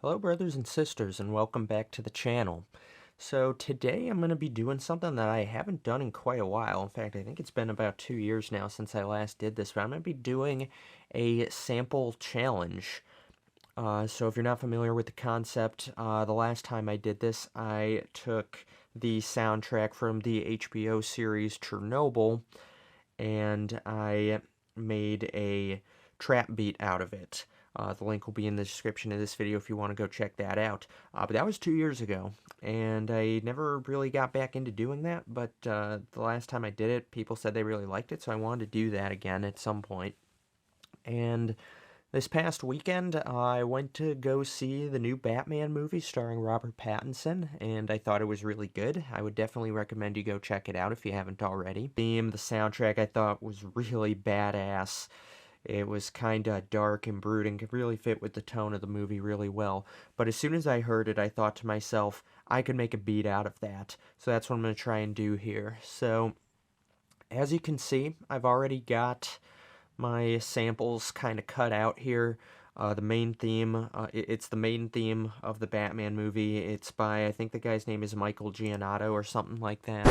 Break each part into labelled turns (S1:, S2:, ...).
S1: Hello brothers and sisters, and welcome back to the channel. So today I'm going to be doing something that I haven't done in quite a while. In fact, I think it's been about 2 years now since I last did this, but I'm going to be doing a sample challenge. So if you're not familiar with the concept, the last time I did this, I took the soundtrack from the HBO series Chernobyl, and I made a trap beat out of it. The link will be in the description of this video if you want to go check that out. But that was 2 years ago, and I never really got back into doing that, but the last time I did it, people said they really liked it, so I wanted to do that again at some point. And this past weekend, I went to go see the new Batman movie starring Robert Pattinson, and I thought it was really good. I would definitely recommend you go check it out if you haven't already. The soundtrack I thought was really badass. It was kinda dark and brooding, could really fit with the tone of the movie really well. But as soon as I heard it, I thought to myself, I could make a beat out of that. So that's what I'm going to try and do here. So, as you can see, I've already got my samples kind of cut out here. The main theme, it's the main theme of the Batman movie. It's by, I think the guy's name is Michael Giannotto or something like that.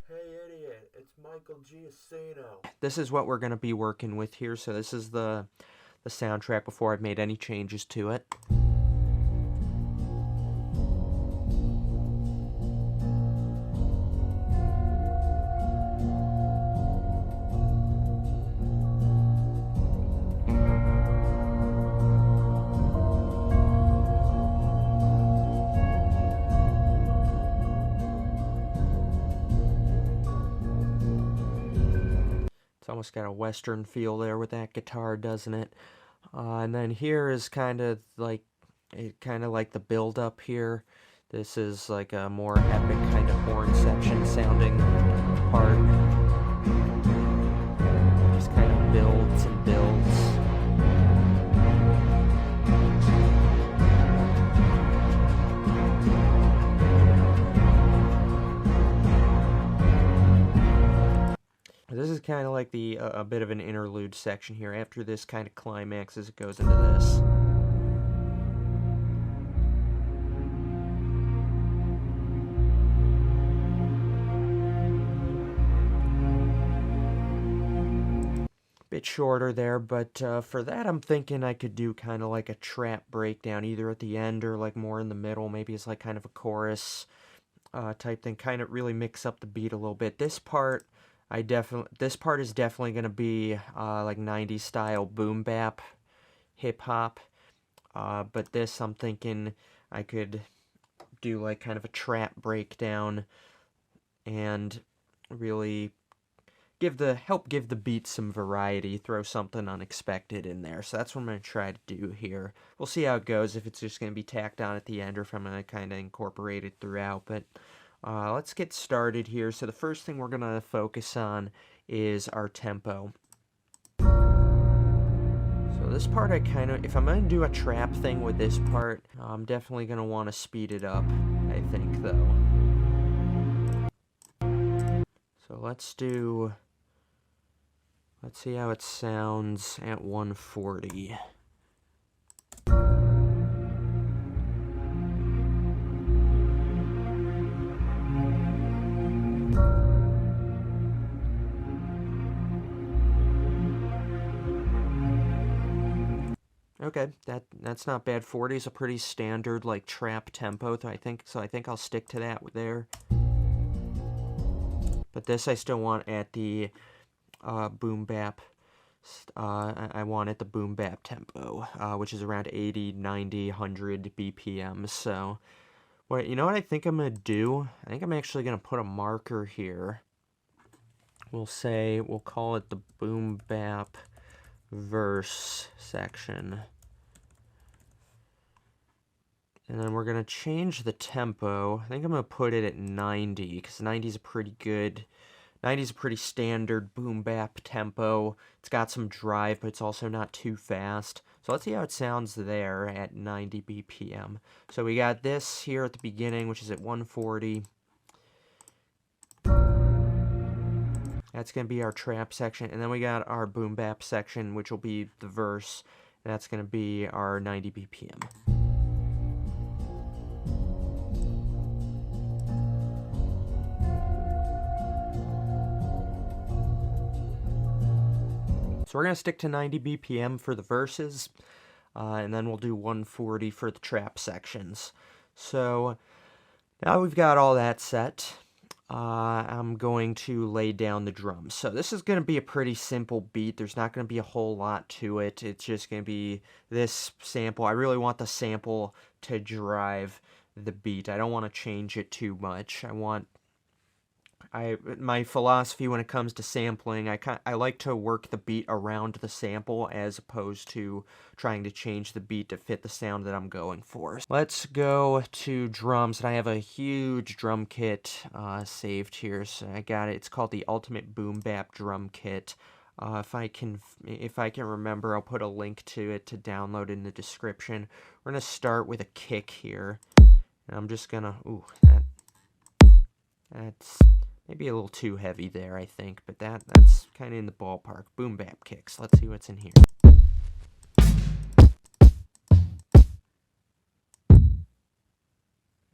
S2: Hey idiot, it's Michael Giacchino.
S1: This is what we're going to be working with here. So this is the soundtrack before I've made any changes to it. It's almost got a western feel there with that guitar, doesn't it? And then here is kind of like the build up here. This is like a more epic kind of horn section sounding part. Just kind of builds and builds. This is kind of like a bit of an interlude section here. After this kind of climaxes, it goes into this. Bit shorter there, but for that I'm thinking I could do kind of like a trap breakdown, either at the end or like more in the middle. Maybe it's like kind of a chorus type thing, kind of really mix up the beat a little bit. This part is definitely going to be like 90s style boom bap hip hop, but this I'm thinking I could do like kind of a trap breakdown and really help give the beat some variety, throw something unexpected in there. So that's what I'm going to try to do here. We'll see how it goes, if it's just going to be tacked on at the end or if I'm going to kind of incorporate it throughout, but let's get started here. So the first thing we're going to focus on is our tempo. So this part if I'm going to do a trap thing with this part, I'm definitely going to want to speed it up, I think, though. So let's see how it sounds at 140. Okay, that's not bad. 40 is a pretty standard like trap tempo, I think. So I think I'll stick to that there. But this I still want at the boom bap. I want at the boom bap tempo, which is around 80, 90, 100 BPM. So, you know what I think I'm gonna do? I think I'm actually gonna put a marker here. We'll call it the boom bap verse section. And then we're going to change the tempo. I think I'm going to put it at 90, because 90 is a pretty good, 90 is a pretty standard boom bap tempo. It's got some drive, but it's also not too fast. So let's see how it sounds there at 90 BPM. So we got this here at the beginning, which is at 140. That's going to be our trap section. And then we got our boom bap section, which will be the verse. And that's going to be our 90 BPM. So we're going to stick to 90 BPM for the verses, and then we'll do 140 for the trap sections. So now we've got all that set. I'm going to lay down the drums. So this is going to be a pretty simple beat. There's not going to be a whole lot to it. It's just going to be this sample. I really want the sample to drive the beat. I don't want to change it too much. My philosophy when it comes to sampling, I like to work the beat around the sample as opposed to trying to change the beat to fit the sound that I'm going for. Let's go to drums, and I have a huge drum kit saved here. So I got it. It's called the Ultimate Boom Bap Drum Kit. If I can remember, I'll put a link to it to download in the description. We're gonna start with a kick here, and I'm just gonna that's maybe a little too heavy there, I think, but that's kind of in the ballpark. Boom bap kicks. Let's see what's in here.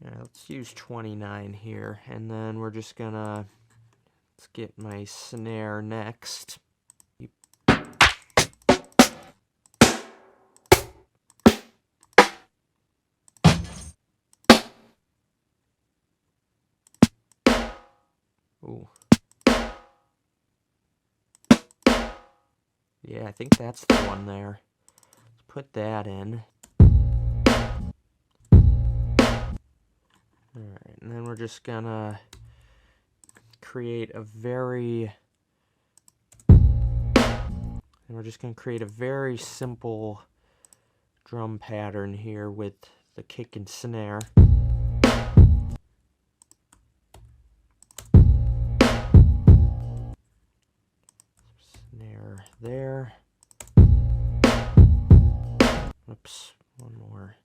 S1: Alright, let's use 29 here, and then we're just gonna, let's get my snare next. Ooh. Yeah, I think that's the one there. Let's put that in. Alright, and then we're just gonna create a very simple drum pattern here with the kick and snare. Snare there. Oops, one more.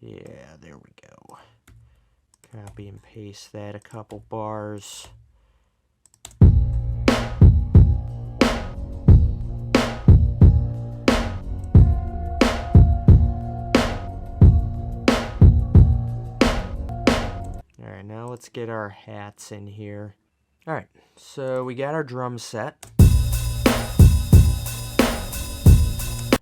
S1: Yeah, there we go. Copy and paste that a couple bars. Alright, now let's get our hats in here. Alright, so we got our drum set.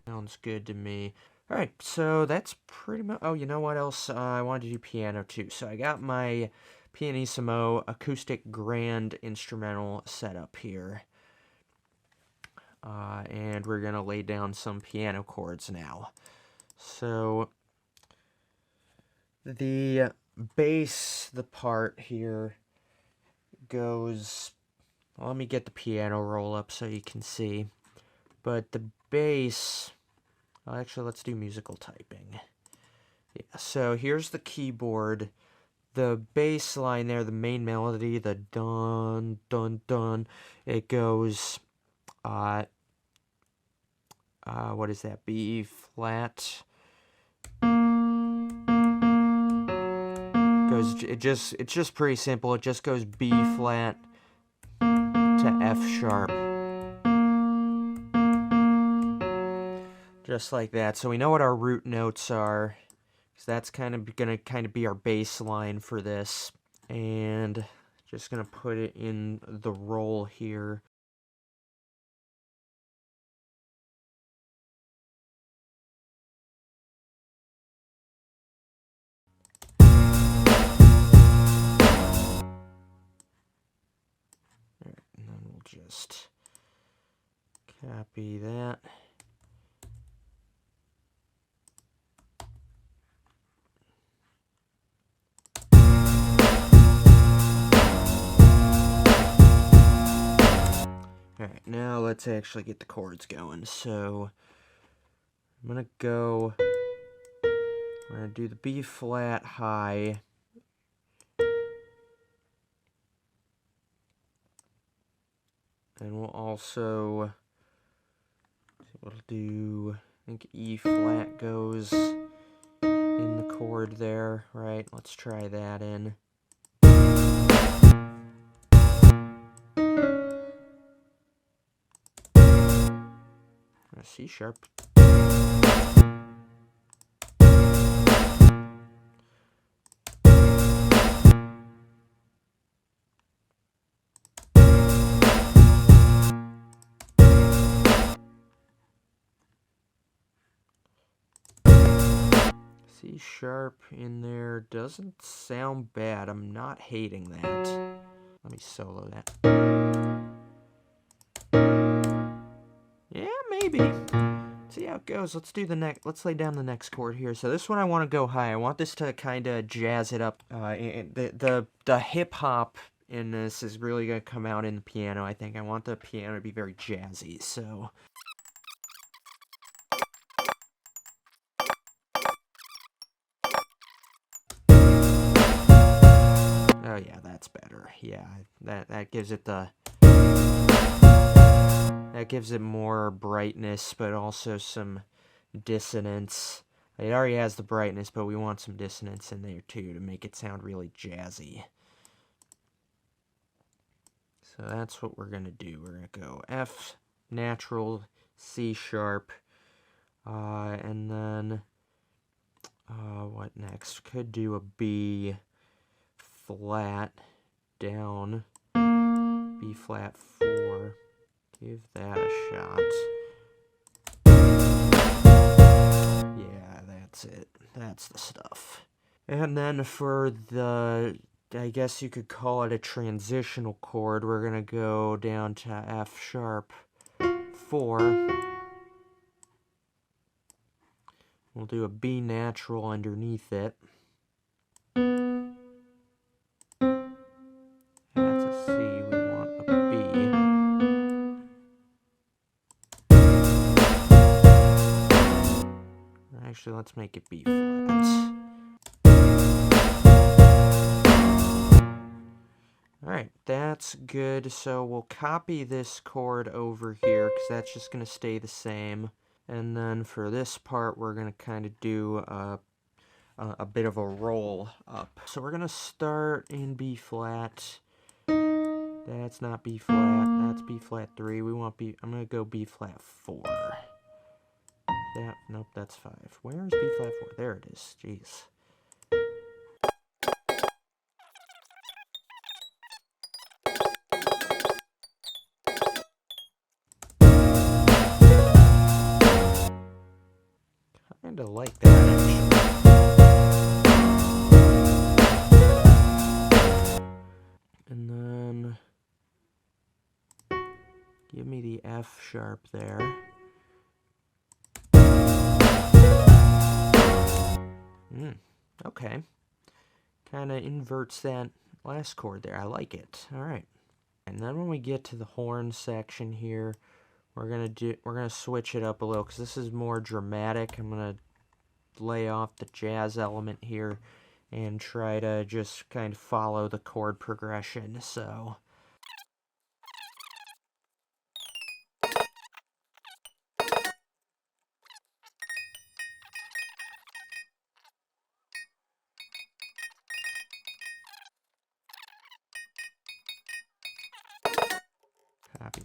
S1: Sounds good to me. Alright, so that's pretty much... Oh, you know what else? I wanted to do piano too. So I got my Pianissimo acoustic grand instrumental set up here. And we're going to lay down some piano chords now. So the bass, the part here goes... Well, let me get the piano roll up so you can see. But the bass... Well, actually, let's do musical typing. Yeah, so here's the keyboard. The bass line there, the main melody, the dun, dun, dun, it goes, what is that, B flat? It's just pretty simple. It just goes B flat to F sharp. Just like that. So we know what our root notes are, because that's gonna be our bass line for this. And just gonna put it in the roll here. Alright, and then we'll just copy that. Alright, now let's actually get the chords going. So, I'm gonna go, we're gonna do the B flat high. And we'll also, we'll do, I think E flat goes in the chord there, right? Let's try that in. C sharp. C sharp in there doesn't sound bad. I'm not hating that. Let me solo that. Yeah, maybe. See how it goes. Let's do the next. Let's lay down the next chord here. So this one I want to go high. I want this to kind of jazz it up. The hip hop in this is really gonna come out in the piano. I think I want the piano to be very jazzy. So. Oh yeah, that's better. Yeah, that gives it the. That gives it more brightness, but also some dissonance. It already has the brightness, but we want some dissonance in there too to make it sound really jazzy. So that's what we're going to do. We're going to go F, natural, C sharp, and then what next? Could do a B flat down, B flat 4. Give that a shot. Yeah, that's it. That's the stuff. And then for the, I guess you could call it a transitional chord, we're going to go down to F sharp 4. We'll do a B natural underneath it. That's a C, we want a B. Actually, let's make it B flat. Alright, that's good. So we'll copy this chord over here, because that's just going to stay the same. And then for this part, we're going to kind of do a bit of a roll up. So we're going to start in B flat. That's not B flat. That's B flat 3. We want B. I'm going to go B flat 4. Nope, that's 5. Where is B flat 4? There it is. Jeez. Kinda like that, actually. And then give me the F sharp there. Okay. Kind of inverts that last chord there. I like it. All right. And then when we get to the horn section here, we're gonna switch it up a little because this is more dramatic. I'm gonna lay off the jazz element here and try to just kind of follow the chord progression. So. Copy.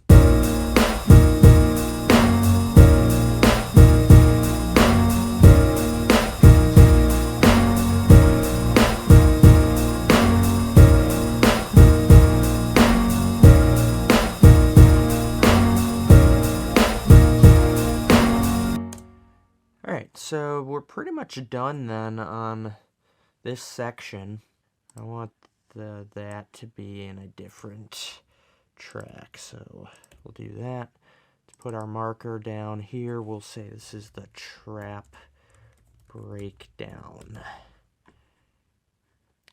S1: Alright, so we're pretty much done then on this section. I want that to be in a different track, so we'll do that. To put our marker down here, we'll say this is the trap breakdown.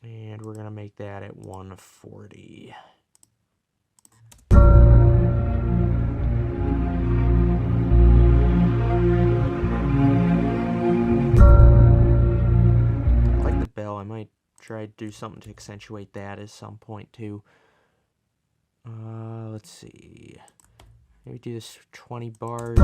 S1: And we're going to make that at 140. I like the bell. I might try to do something to accentuate that at some point too. Let's see. Maybe do this 20 bars.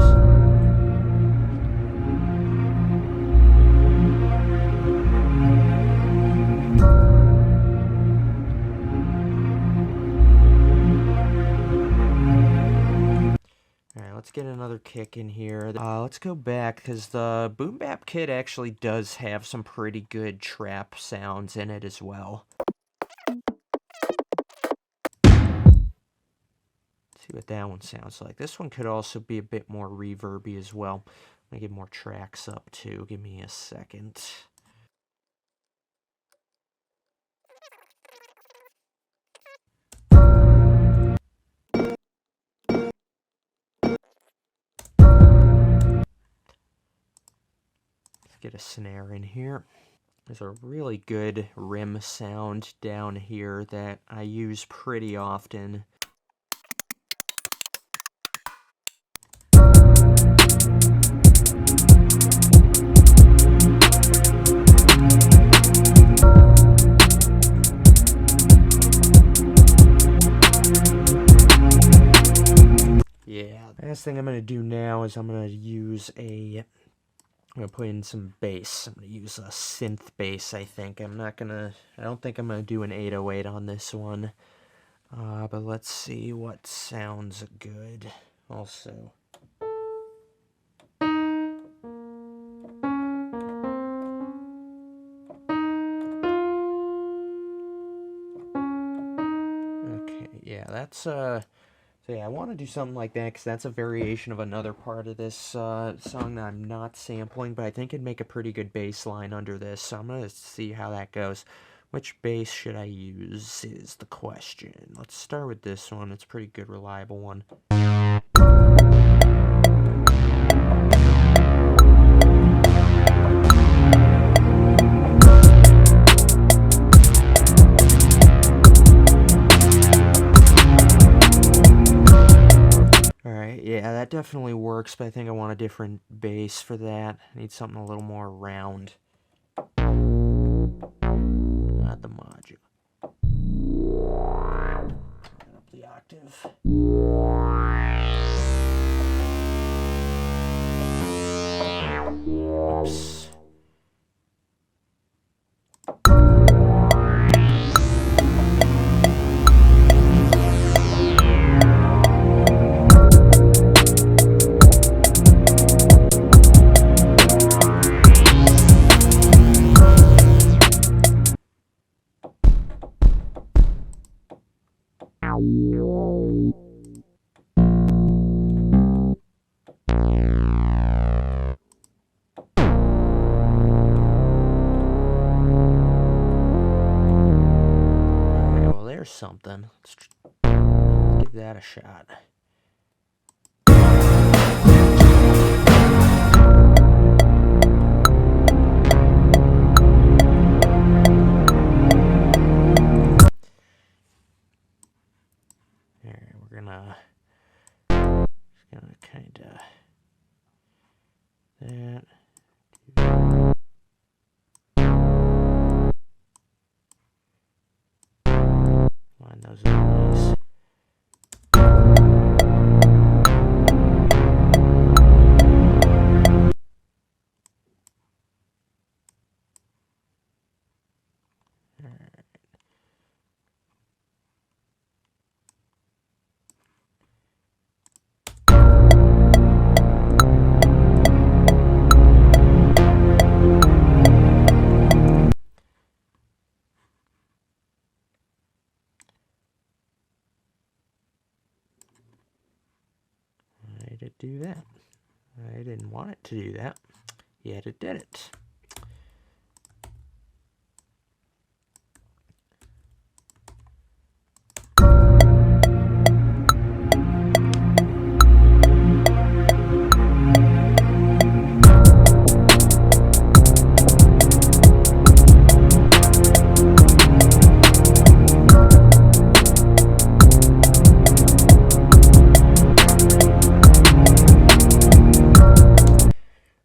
S1: Alright, let's get another kick in here. Let's go back, because the Boom Bap Kit actually does have some pretty good trap sounds in it as well. See what that one sounds like. This one could also be a bit more reverby as well. I'm going to get more tracks up too. Give me a second. get a snare in here. There's a really good rim sound down here that I use pretty often. Yeah, the last thing I'm going to do now is I'm going to put in some bass. I'm going to use a synth bass, I think. I don't think I'm going to do an 808 on this one. But let's see what sounds good also. Okay, yeah, so yeah, I want to do something like that because that's a variation of another part of this song that I'm not sampling, but I think it'd make a pretty good bass line under this, so I'm going to see how that goes. Which bass should I use is the question. Let's start with this one. It's a pretty good, reliable one. Alright, yeah, that definitely works, but I think I want a different bass for that. I need something a little more round. Add the module. Turn up the octave. Oops. There's something. Let's give that a shot. Alright, we're gonna kinda that. Line those up nice. Why did it do that? I didn't want it to do that, yet it did it.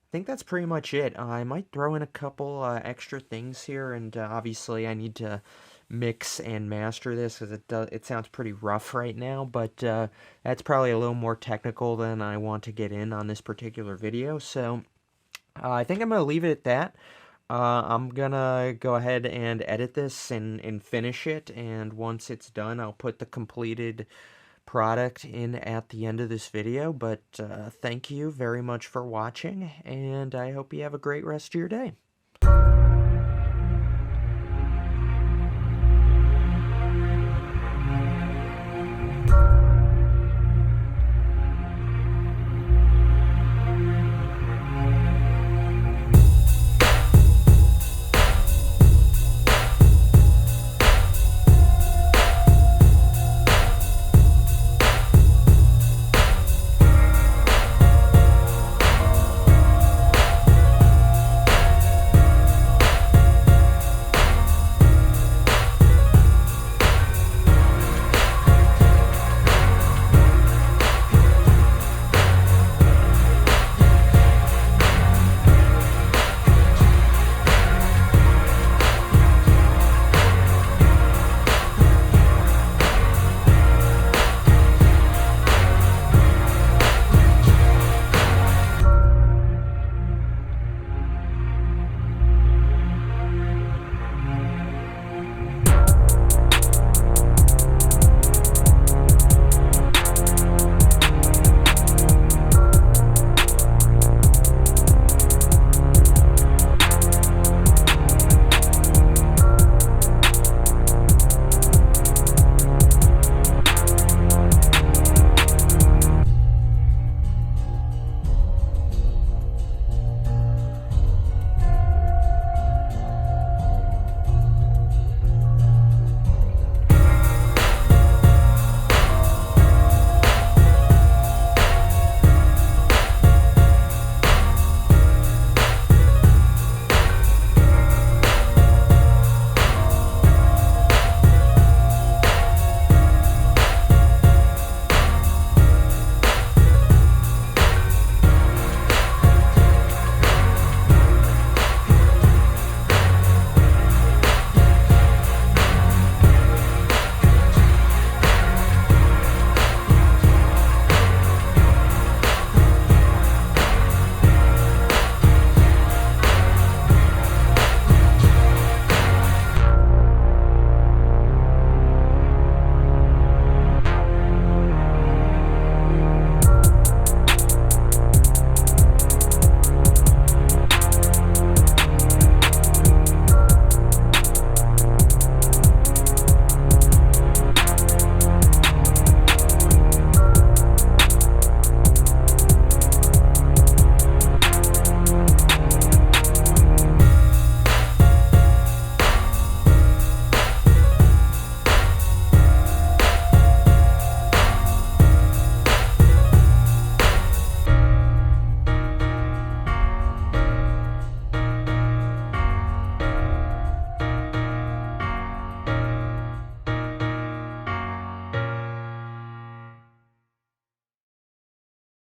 S1: I think that's pretty much it. I might throw in a couple extra things here, and obviously I need to mix and master this because it sounds pretty rough right now, but that's probably a little more technical than I want to get in on this particular video, so I think I'm going to leave it at that. I'm going to go ahead and edit this and finish it, and once it's done, I'll put the completed product in at the end of this video, but thank you very much for watching, and I hope you have a great rest of your day.